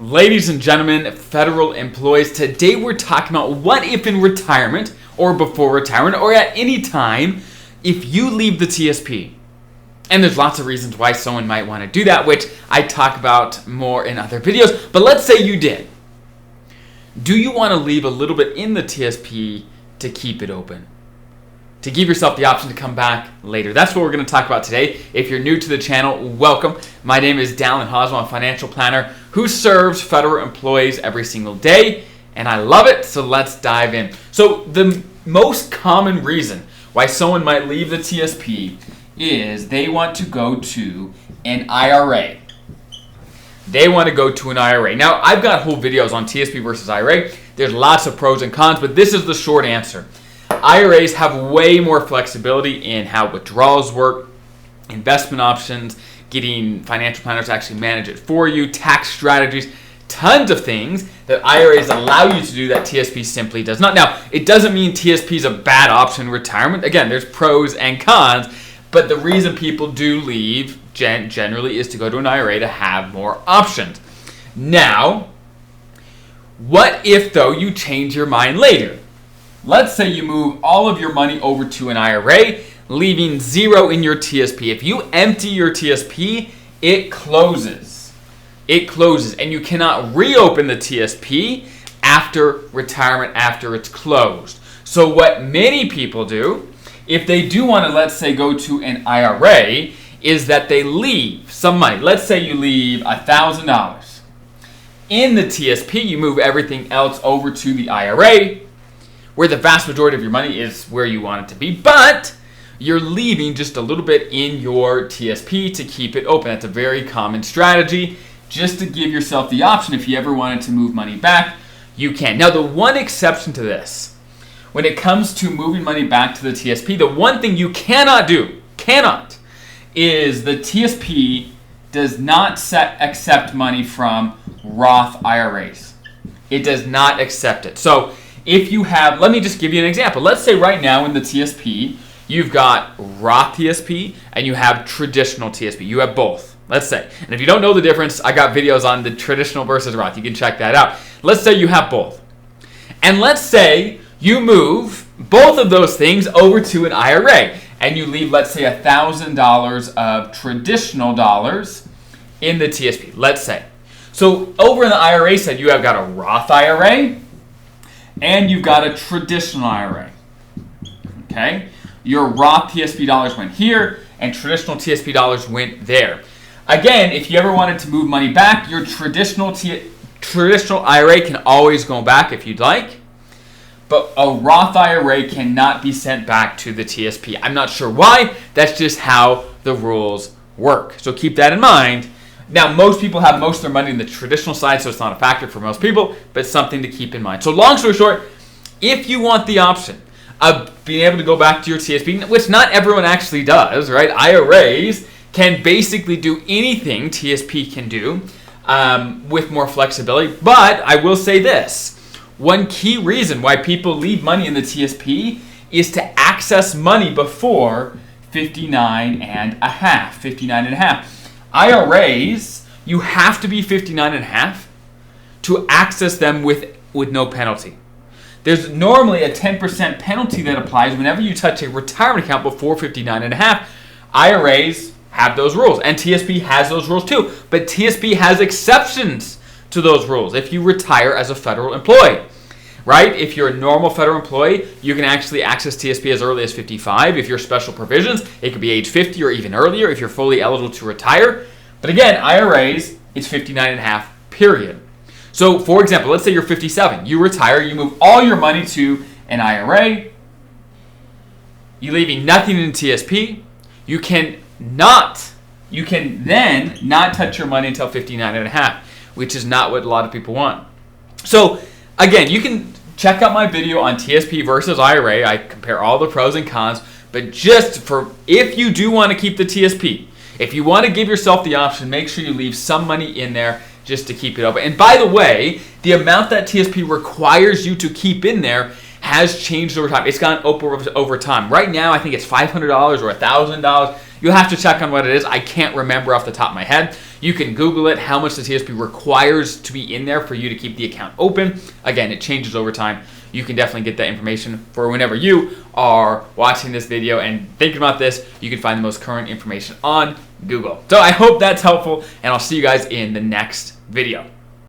Ladies and gentlemen, federal employees, today we're talking about what if in retirement or before retirement or at any time if you leave the TSP. And there's lots of reasons why someone might want to do that, which I talk about more in other videos. But let's say you did. Do you want to leave a little bit in the TSP to keep it open? To give yourself the option to come back later. That's what we're going to talk about today. If you're new to the channel, welcome. My name is Dallin Hoswell. I'm a financial planner who serves federal employees every single day, and I love it, so let's dive in. So the most common reason why someone might leave the TSP is they want to go to an IRA. They want to go to an IRA. Now, I've got whole videos on TSP versus IRA. There's lots of pros and cons, but this is the short answer. IRAs have way more flexibility in how withdrawals work, investment options, getting financial planners to actually manage it for you, tax strategies, tons of things that IRAs allow you to do that TSP simply does not. Now, it doesn't mean TSP is a bad option in retirement. Again, there's pros and cons, but the reason people do leave generally is to go to an IRA to have more options. Now, what if, though, you change your mind later? Let's say you move all of your money over to an IRA, leaving zero in your TSP. If you empty your TSP, it closes. It closes, and you cannot reopen the TSP after retirement, after it's closed. So what many people do, if they do want to, let's say, go to an IRA, is that they leave some money. Let's say you leave $1,000. In the TSP, you move everything else over to the IRA, where the vast majority of your money is where you want it to be, but you're leaving just a little bit in your TSP to keep it open. That's a very common strategy, just to give yourself the option if you ever wanted to move money back, you can. Now, the one exception to this, when it comes to moving money back to the TSP, the one thing you cannot do, is the TSP does not accept money from Roth IRAs. It does not accept it. So if you have, let me just give you an example. Let's say right now in the TSP, you've got Roth TSP and you have traditional TSP. You have both, let's say. And if you don't know the difference, I got videos on the traditional versus Roth. You can check that out. Let's say you have both. And let's say you move both of those things over to an IRA and you leave, let's say, $1,000 of traditional dollars in the TSP, let's say. So over in the IRA side, you have got a Roth IRA and you've got a traditional IRA, okay? Your Roth TSP dollars went here, and traditional TSP dollars went there. Again, if you ever wanted to move money back, your traditional IRA can always go back if you'd like, but a Roth IRA cannot be sent back to the TSP. I'm not sure why. That's just how the rules work. So keep that in mind. Now, most people have most of their money in the traditional side, so it's not a factor for most people, but it's something to keep in mind. So long story short, if you want the option of being able to go back to your TSP, which not everyone actually does, right? IRAs can basically do anything TSP can do with more flexibility. But I will say this. One key reason why people leave money in the TSP is to access money before 59 and a half. IRAs, you have to be 59 and a half to access them with no penalty. There's normally a 10% penalty that applies whenever you touch a retirement account before 59 and a half. IRAs have those rules, and TSP has those rules too. But TSP has exceptions to those rules if you retire as a federal employee, right? If you're a normal federal employee, you can actually access TSP as early as 55. If you're special provisions, it could be age 50 or even earlier if you're fully eligible to retire. But again, IRAs, it's 59 and a half, period. So for example, let's say you're 57. You retire, you move all your money to an IRA. You're leaving nothing in TSP. You can then not touch your money until 59 and a half, which is not what a lot of people want. So again, you can check out my video on TSP versus IRA. I compare all the pros and cons, but just for if you do want to keep the TSP, if you want to give yourself the option, make sure you leave some money in there just to keep it open. And by the way, the amount that TSP requires you to keep in there has changed over time. It's gone up over time. Right now, I think it's $500 or $1,000. You'll have to check on what it is. I can't remember off the top of my head. You can Google it, how much the TSP requires to be in there for you to keep the account open. Again, it changes over time. You can definitely get that information for whenever you are watching this video and thinking about this. You can find the most current information on Google. So I hope that's helpful, and I'll see you guys in the next video.